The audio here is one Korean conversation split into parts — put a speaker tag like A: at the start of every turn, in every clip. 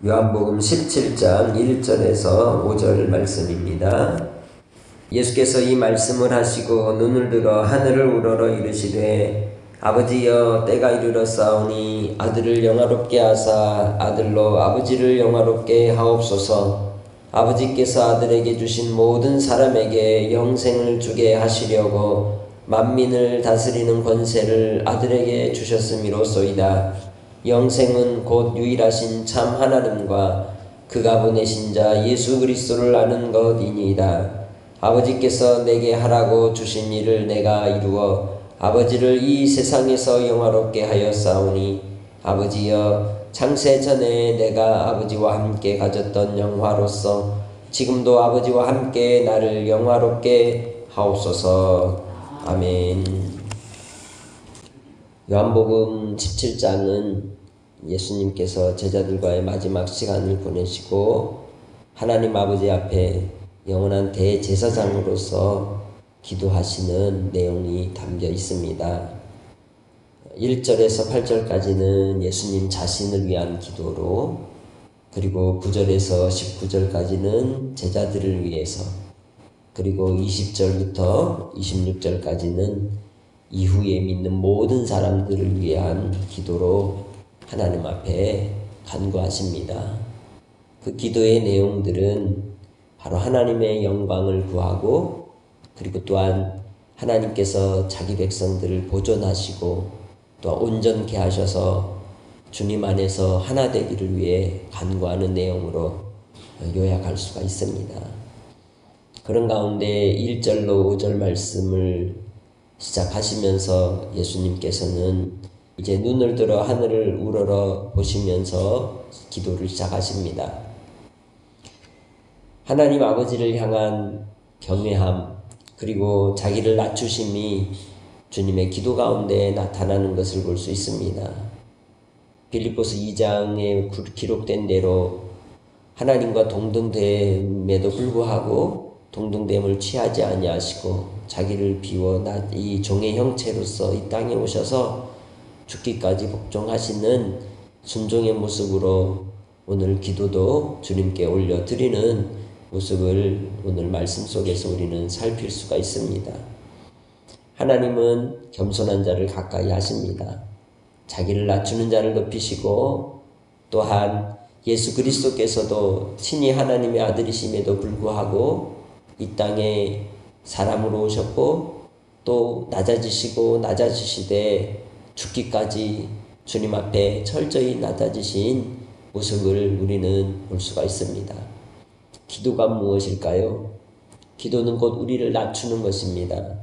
A: 요한복음 17장 1절에서 5절 말씀입니다. 예수께서 이 말씀을 하시고 눈을 들어 하늘을 우러러 이르시되 아버지여 때가 이르렀사오니 아들을 영화롭게 하사 아들로 아버지를 영화롭게 하옵소서. 아버지께서 아들에게 주신 모든 사람에게 영생을 주게 하시려고 만민을 다스리는 권세를 아들에게 주셨음이로소이다. 영생은 곧 유일하신 참 하나님과 그가 보내신 자 예수 그리스도를 아는 것이니이다. 아버지께서 내게 하라고 주신 일을 내가 이루어 아버지를 이 세상에서 영화롭게 하였사오니 아버지여 창세 전에 내가 아버지와 함께 가졌던 영화로서 지금도 아버지와 함께 나를 영화롭게 하옵소서. 아멘. 요한복음 17장은 예수님께서 제자들과의 마지막 시간을 보내시고 하나님 아버지 앞에 영원한 대제사장으로서 기도하시는 내용이 담겨 있습니다. 1절에서 8절까지는 예수님 자신을 위한 기도로, 그리고 9절에서 19절까지는 제자들을 위해서, 그리고 20절부터 26절까지는 이후에 믿는 모든 사람들을 위한 기도로 하나님 앞에 간구하십니다. 그 기도의 내용들은 바로 하나님의 영광을 구하고, 그리고 또한 하나님께서 자기 백성들을 보존하시고 또 온전케 하셔서 주님 안에서 하나 되기를 위해 간구하는 내용으로 요약할 수가 있습니다. 그런 가운데 1절로 5절 말씀을 시작하시면서 예수님께서는 이제 눈을 들어 하늘을 우러러 보시면서 기도를 시작하십니다. 하나님 아버지를 향한 경외함, 그리고 자기를 낮추심이 주님의 기도 가운데 나타나는 것을 볼 수 있습니다. 빌립보서 2장에 기록된 대로 하나님과 동등됨에도 불구하고 동등됨을 취하지 아니하시고 자기를 비워 이 종의 형체로서 이 땅에 오셔서 죽기까지 복종하시는 순종의 모습으로 오늘 기도도 주님께 올려드리는 모습을 오늘 말씀 속에서 우리는 살필 수가 있습니다. 하나님은 겸손한 자를 가까이 하십니다. 자기를 낮추는 자를 높이시고, 또한 예수 그리스도께서도 친히 하나님의 아들이심에도 불구하고 이 땅에 사람으로 오셨고 또 낮아지시되 죽기까지 주님 앞에 철저히 낮아지신 모습을 우리는 볼 수가 있습니다. 기도가 무엇일까요? 기도는 곧 우리를 낮추는 것입니다.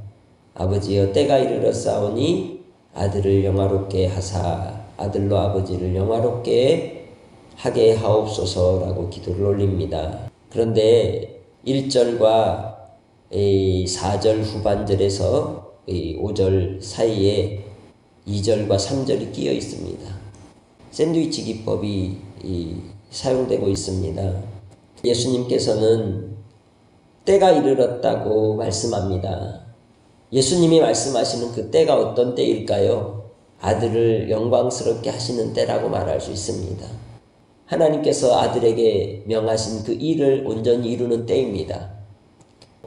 A: 아버지여 때가 이르렀사오니 아들을 영화롭게 하사 아들로 아버지를 영화롭게 하게 하옵소서라고 기도를 올립니다. 그런데 1절과 4절 후반절에서 5절 사이에 2절과 3절이 끼어 있습니다. 샌드위치 기법이 사용되고 있습니다. 예수님께서는 때가 이르렀다고 말씀합니다. 예수님이 말씀하시는 그 때가 어떤 때일까요? 아들을 영광스럽게 하시는 때라고 말할 수 있습니다. 하나님께서 아들에게 명하신 그 일을 온전히 이루는 때입니다.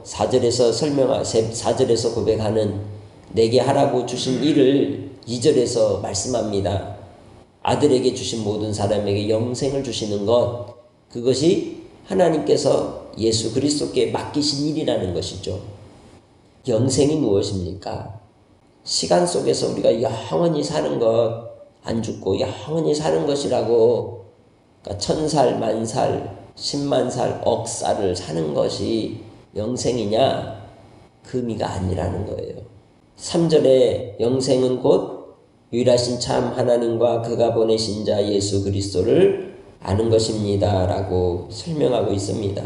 A: 4절에서 고백하는 내게 하라고 주신 일을 2절에서 말씀합니다. 아들에게 주신 모든 사람에게 영생을 주시는 것, 그것이 하나님께서 예수 그리스도께 맡기신 일이라는 것이죠. 영생이 무엇입니까? 시간 속에서 우리가 영원히 사는 것, 안 죽고 영원히 사는 것이라고, 그러니까 1000살, 10,000살, 100,000살, 억살을 사는 것이 영생이냐? 그 의미가 아니라는 거예요. 3절에 영생은 곧 유일하신 참 하나님과 그가 보내신 자 예수 그리스도를 아는 것입니다 라고 설명하고 있습니다.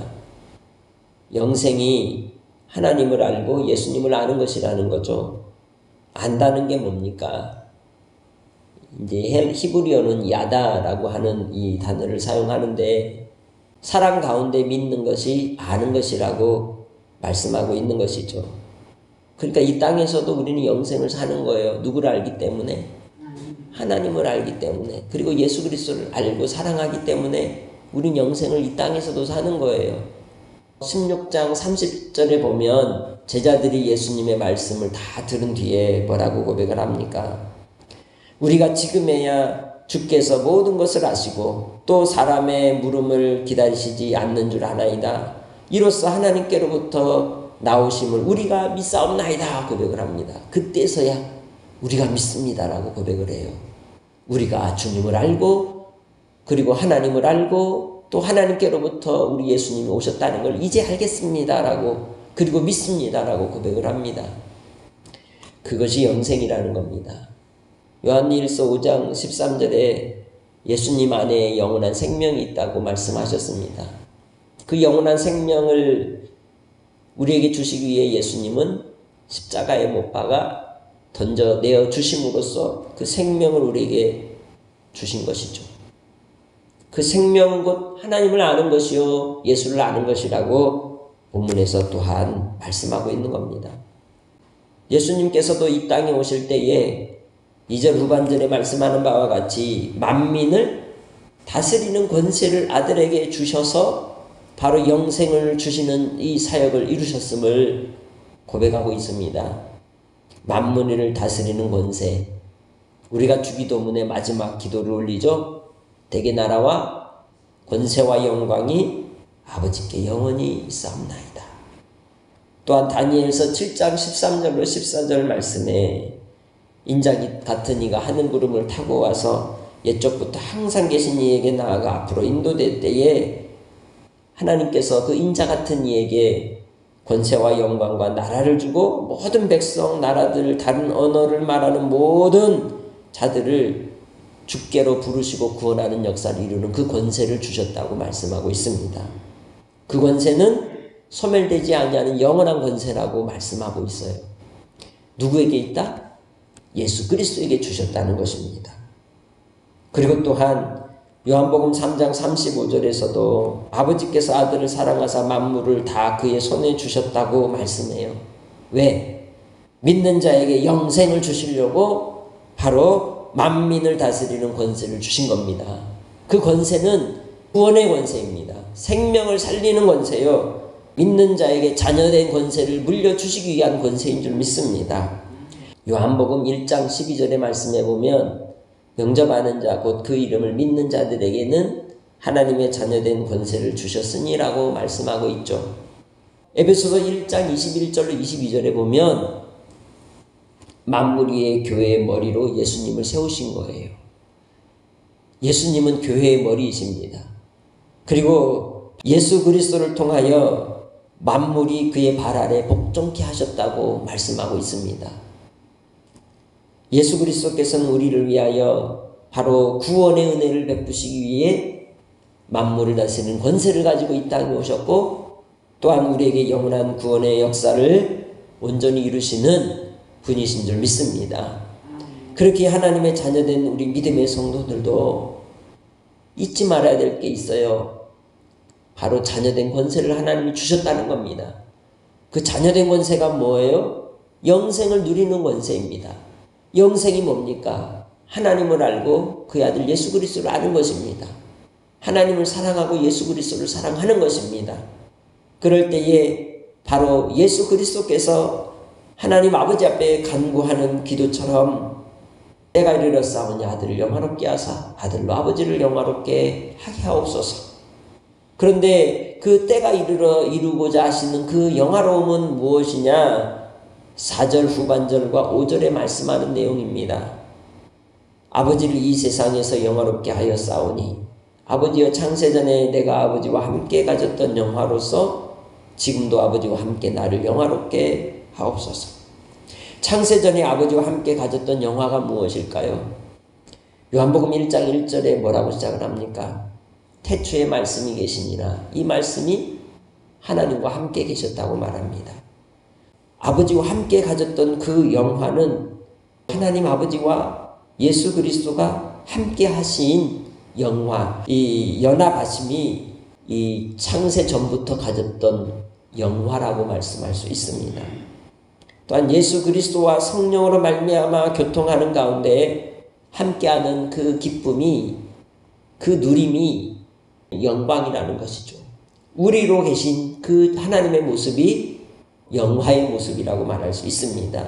A: 영생이 하나님을 알고 예수님을 아는 것이라는 거죠. 안다는 게 뭡니까? 이제 히브리어는 야다라고 하는 이 단어를 사용하는데, 사람 가운데 믿는 것이 아는 것이라고 말씀하고 있는 것이죠. 그러니까 이 땅에서도 우리는 영생을 사는 거예요. 누구를 알기 때문에? 하나님을 알기 때문에, 그리고 예수 그리스도를 알고 사랑하기 때문에 우린 영생을 이 땅에서도 사는 거예요. 16장 30절에 보면 제자들이 예수님의 말씀을 다 들은 뒤에 뭐라고 고백을 합니까? 우리가 지금에야 주께서 모든 것을 아시고 또 사람의 물음을 기다리시지 않는 줄 아나이다. 이로써 하나님께로부터 나오심을 우리가 믿사옵나이다 고백을 합니다. 그때서야 우리가 믿습니다라고 고백을 해요. 우리가 주님을 알고 그리고 하나님을 알고 또 하나님께로부터 우리 예수님이 오셨다는 걸 이제 알겠습니다라고 그리고 믿습니다라고 고백을 합니다. 그것이 영생이라는 겁니다. 요한일서 5장 13절에 예수님 안에 영원한 생명이 있다고 말씀하셨습니다. 그 영원한 생명을 우리에게 주시기 위해 예수님은 십자가에 못 박아 던져내어 주심으로써 그 생명을 우리에게 주신 것이죠. 그 생명은 곧 하나님을 아는 것이요 예수를 아는 것이라고 본문에서 또한 말씀하고 있는 겁니다. 예수님께서도 이 땅에 오실 때에 2절 후반절에 말씀하는 바와 같이 만민을 다스리는 권세를 아들에게 주셔서 바로 영생을 주시는 이 사역을 이루셨음을 고백하고 있습니다. 만민을 다스리는 권세. 우리가 주기도문의 마지막 기도를 올리죠. 대개 나라와 권세와 영광이 아버지께 영원히 있사옵나이다. 또한 다니엘서 7장 13절로 14절 말씀에 인자 같은 이가 하늘 구름을 타고 와서 옛적부터 항상 계신 이에게 나아가 앞으로 인도될 때에 하나님께서 그 인자 같은 이에게 권세와 영광과 나라를 주고 모든 백성, 나라들, 다른 언어를 말하는 모든 자들을 주께로 부르시고 구원하는 역사를 이루는 그 권세를 주셨다고 말씀하고 있습니다. 그 권세는 소멸되지 아니하는 영원한 권세라고 말씀하고 있어요. 누구에게 있다? 예수 그리스도에게 주셨다는 것입니다. 그리고 또한 요한복음 3장 35절에서도 아버지께서 아들을 사랑하사 만물을 다 그의 손에 주셨다고 말씀해요. 왜? 믿는 자에게 영생을 주시려고 바로 만민을 다스리는 권세를 주신 겁니다. 그 권세는 구원의 권세입니다. 생명을 살리는 권세요. 믿는 자에게 자녀된 권세를 물려주시기 위한 권세인 줄 믿습니다. 요한복음 1장 12절의 말씀에 보면 영접하는 자 곧 그 이름을 믿는 자들에게는 하나님의 자녀된 권세를 주셨으니라고 말씀하고 있죠. 에베소서 1장 21절로 22절에 보면 만물 위의 교회의 머리로 예수님을 세우신 거예요. 예수님은 교회의 머리이십니다. 그리고 예수 그리스도를 통하여 만물이 그의 발 아래 복종케 하셨다고 말씀하고 있습니다. 예수 그리스도께서는 우리를 위하여 바로 구원의 은혜를 베푸시기 위해 만물을 다스리는 권세를 가지고 이 땅에 오셨고 또한 우리에게 영원한 구원의 역사를 온전히 이루시는 분이신 줄 믿습니다. 그렇게 하나님의 자녀된 우리 믿음의 성도들도 잊지 말아야 될 게 있어요. 바로 자녀된 권세를 하나님이 주셨다는 겁니다. 그 자녀된 권세가 뭐예요? 영생을 누리는 권세입니다. 영생이 뭡니까? 하나님을 알고 그의 아들 예수 그리스도를 아는 것입니다. 하나님을 사랑하고 예수 그리스도를 사랑하는 것입니다. 그럴 때에 바로 예수 그리스도께서 하나님 아버지 앞에 간구하는 기도처럼 때가 이르렀사오니 아들을 영화롭게 하사 아들로 아버지를 영화롭게 하게 하옵소서. 그런데 그 때가 이루고자 하시는 그 영화로움은 무엇이냐? 4절 후반절과 5절에 말씀하는 내용입니다. 아버지를 이 세상에서 영화롭게 하였사오니 아버지여 창세전에 내가 아버지와 함께 가졌던 영화로서 지금도 아버지와 함께 나를 영화롭게 하옵소서. 창세전에 아버지와 함께 가졌던 영화가 무엇일까요? 요한복음 1장 1절에 뭐라고 시작을 합니까? 태초에 말씀이 계시니라. 이 말씀이 하나님과 함께 계셨다고 말합니다. 아버지와 함께 가졌던 그 영화는 하나님 아버지와 예수 그리스도가 함께 하신 영화, 이 연합하심이 이 창세 전부터 가졌던 영화라고 말씀할 수 있습니다. 또한 예수 그리스도와 성령으로 말미암아 교통하는 가운데 함께하는 그 기쁨이, 그 누림이 영광이라는 것이죠. 우리로 계신 그 하나님의 모습이 영화의 모습이라고 말할 수 있습니다.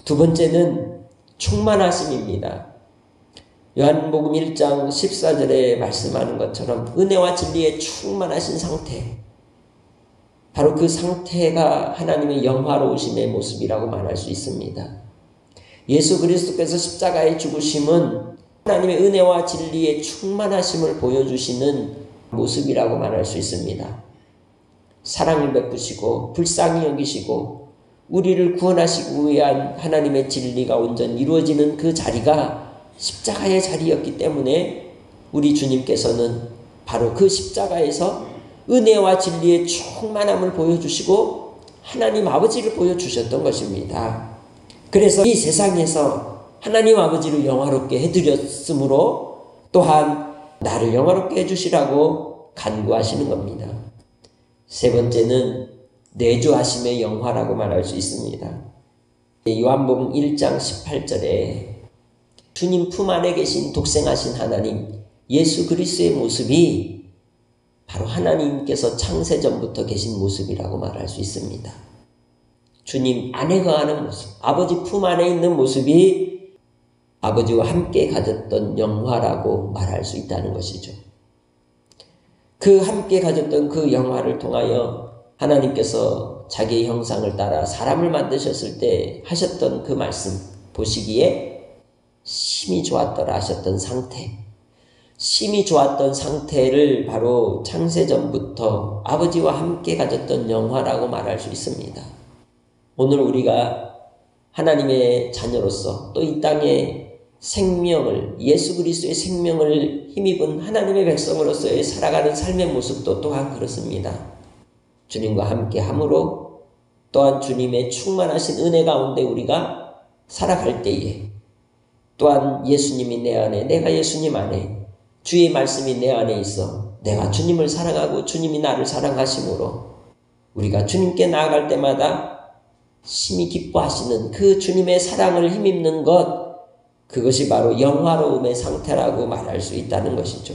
A: 두 번째는 충만하심입니다. 요한복음 1장 14절에 말씀하는 것처럼 은혜와 진리에 충만하신 상태, 바로 그 상태가 하나님의 영화로우심의 모습이라고 말할 수 있습니다. 예수 그리스도께서 십자가의 죽으심은 하나님의 은혜와 진리의 충만하심을 보여주시는 모습이라고 말할 수 있습니다. 사랑을 베푸시고 불쌍히 여기시고 우리를 구원하시기 위한 하나님의 진리가 온전히 이루어지는 그 자리가 십자가의 자리였기 때문에 우리 주님께서는 바로 그 십자가에서 은혜와 진리의 충만함을 보여주시고 하나님 아버지를 보여주셨던 것입니다. 그래서 이 세상에서 하나님 아버지를 영화롭게 해드렸으므로 또한 나를 영화롭게 해주시라고 간구하시는 겁니다. 세 번째는 내주하심의 영화라고 말할 수 있습니다. 요한복음 1장 18절에 주님 품 안에 계신 독생하신 하나님 예수 그리스도의 모습이 바로 하나님께서 창세전부터 계신 모습이라고 말할 수 있습니다. 주님 안에 거하는 모습, 아버지 품 안에 있는 모습이 아버지와 함께 가졌던 영화라고 말할 수 있다는 것이죠. 그 함께 가졌던 그 영화를 통하여 하나님께서 자기의 형상을 따라 사람을 만드셨을 때 하셨던 그 말씀 보시기에 심히 좋았더라 하셨던 상태, 심히 좋았던 상태를 바로 창세전부터 아버지와 함께 가졌던 영화라고 말할 수 있습니다. 오늘 우리가 하나님의 자녀로서 또 이 땅에 생명을, 예수 그리스도의 생명을 힘입은 하나님의 백성으로서의 살아가는 삶의 모습도 또한 그렇습니다. 주님과 함께 함으로 또한 주님의 충만하신 은혜 가운데 우리가 살아갈 때에 또한 예수님이 내 안에, 내가 예수님 안에, 주의 말씀이 내 안에 있어 내가 주님을 사랑하고 주님이 나를 사랑하심으로 우리가 주님께 나아갈 때마다 심히 기뻐하시는 그 주님의 사랑을 힘입는 것, 그것이 바로 영화로움의 상태라고 말할 수 있다는 것이죠.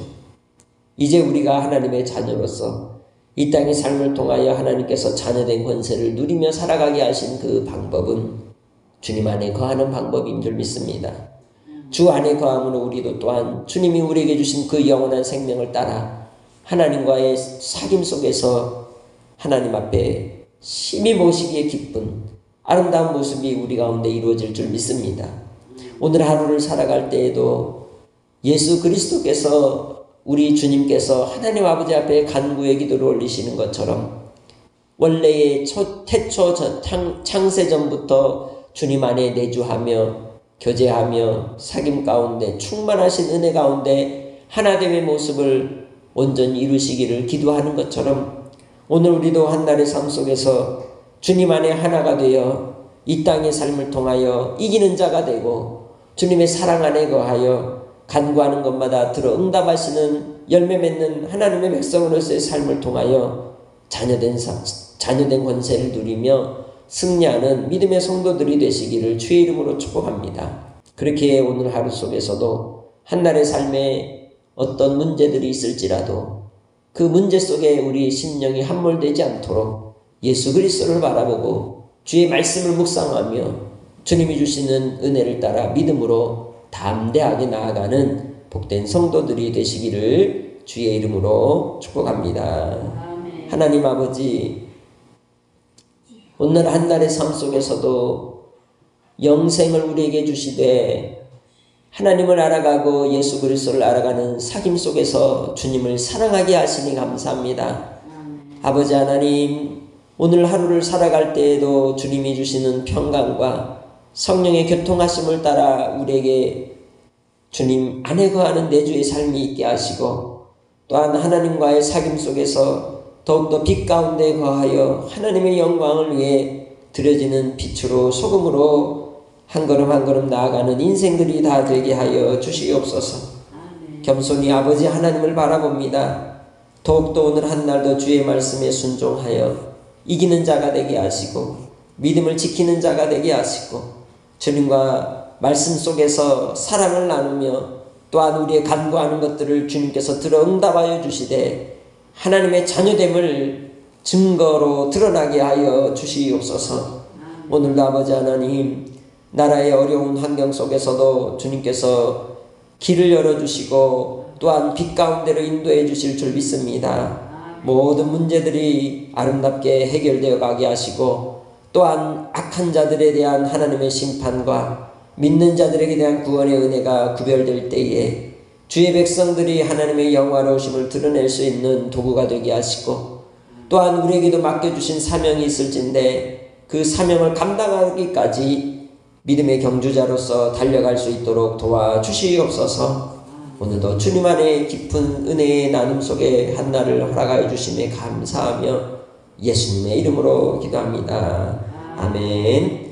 A: 이제 우리가 하나님의 자녀로서 이 땅의 삶을 통하여 하나님께서 자녀된 권세를 누리며 살아가게 하신 그 방법은 주님 안에 거하는 방법인 줄 믿습니다. 주 안에 거함으로 우리도 또한 주님이 우리에게 주신 그 영원한 생명을 따라 하나님과의 사귐 속에서 하나님 앞에 심히 모시기에 기쁜 아름다운 모습이 우리 가운데 이루어질 줄 믿습니다. 오늘 하루를 살아갈 때에도 예수 그리스도께서 우리 주님께서 하나님 아버지 앞에 간구의 기도를 올리시는 것처럼 원래의 태초 창세전부터 주님 안에 내주하며 교제하며 사귐 가운데 충만하신 은혜 가운데 하나됨의 모습을 온전히 이루시기를 기도하는 것처럼 오늘 우리도 한날의 삶 속에서 주님 안에 하나가 되어 이 땅의 삶을 통하여 이기는 자가 되고 주님의 사랑 안에 거하여 간구하는 것마다 들어 응답하시는 열매 맺는 하나님의 백성으로서의 삶을 통하여 자녀된 권세를 누리며 승리하는 믿음의 성도들이 되시기를 주의 이름으로 축복합니다. 그렇게 오늘 하루 속에서도 한날의 삶에 어떤 문제들이 있을지라도 그 문제 속에 우리 심령이 함몰되지 않도록 예수 그리스도를 바라보고 주의 말씀을 묵상하며 주님이 주시는 은혜를 따라 믿음으로 담대하게 나아가는 복된 성도들이 되시기를 주의 이름으로 축복합니다. 아멘. 하나님 아버지, 오늘 한날의 삶 속에서도 영생을 우리에게 주시되 하나님을 알아가고 예수 그리스도를 알아가는 사귐 속에서 주님을 사랑하게 하시니 감사합니다. 아버지 하나님, 오늘 하루를 살아갈 때에도 주님이 주시는 평강과 성령의 교통하심을 따라 우리에게 주님 안에 거하는 내주의 삶이 있게 하시고 또한 하나님과의 사귐 속에서 더욱더 빛 가운데 거하여 하나님의 영광을 위해 드려지는 빛으로 소금으로 한 걸음 한 걸음 나아가는 인생들이 다 되게 하여 주시옵소서. 겸손히 아버지 하나님을 바라봅니다. 더욱더 오늘 한날도 주의 말씀에 순종하여 이기는 자가 되게 하시고 믿음을 지키는 자가 되게 하시고 주님과 말씀 속에서 사랑을 나누며 또한 우리의 간구하는 것들을 주님께서 들어 응답하여 주시되 하나님의 자녀됨을 증거로 드러나게 하여 주시옵소서. 오늘도 아버지 하나님, 나라의 어려운 환경 속에서도 주님께서 길을 열어주시고 또한 빛 가운데로 인도해 주실 줄 믿습니다. 모든 문제들이 아름답게 해결되어 가게 하시고 또한 악한 자들에 대한 하나님의 심판과 믿는 자들에게 대한 구원의 은혜가 구별될 때에 주의 백성들이 하나님의 영화로우심을 드러낼 수 있는 도구가 되게 하시고 또한 우리에게도 맡겨주신 사명이 있을진데 그 사명을 감당하기까지 믿음의 경주자로서 달려갈 수 있도록 도와주시옵소서. 오늘도 주님 안에 깊은 은혜의 나눔 속에 한날을 허락하여 주심에 감사하며 예수님의 이름으로 기도합니다. 아멘.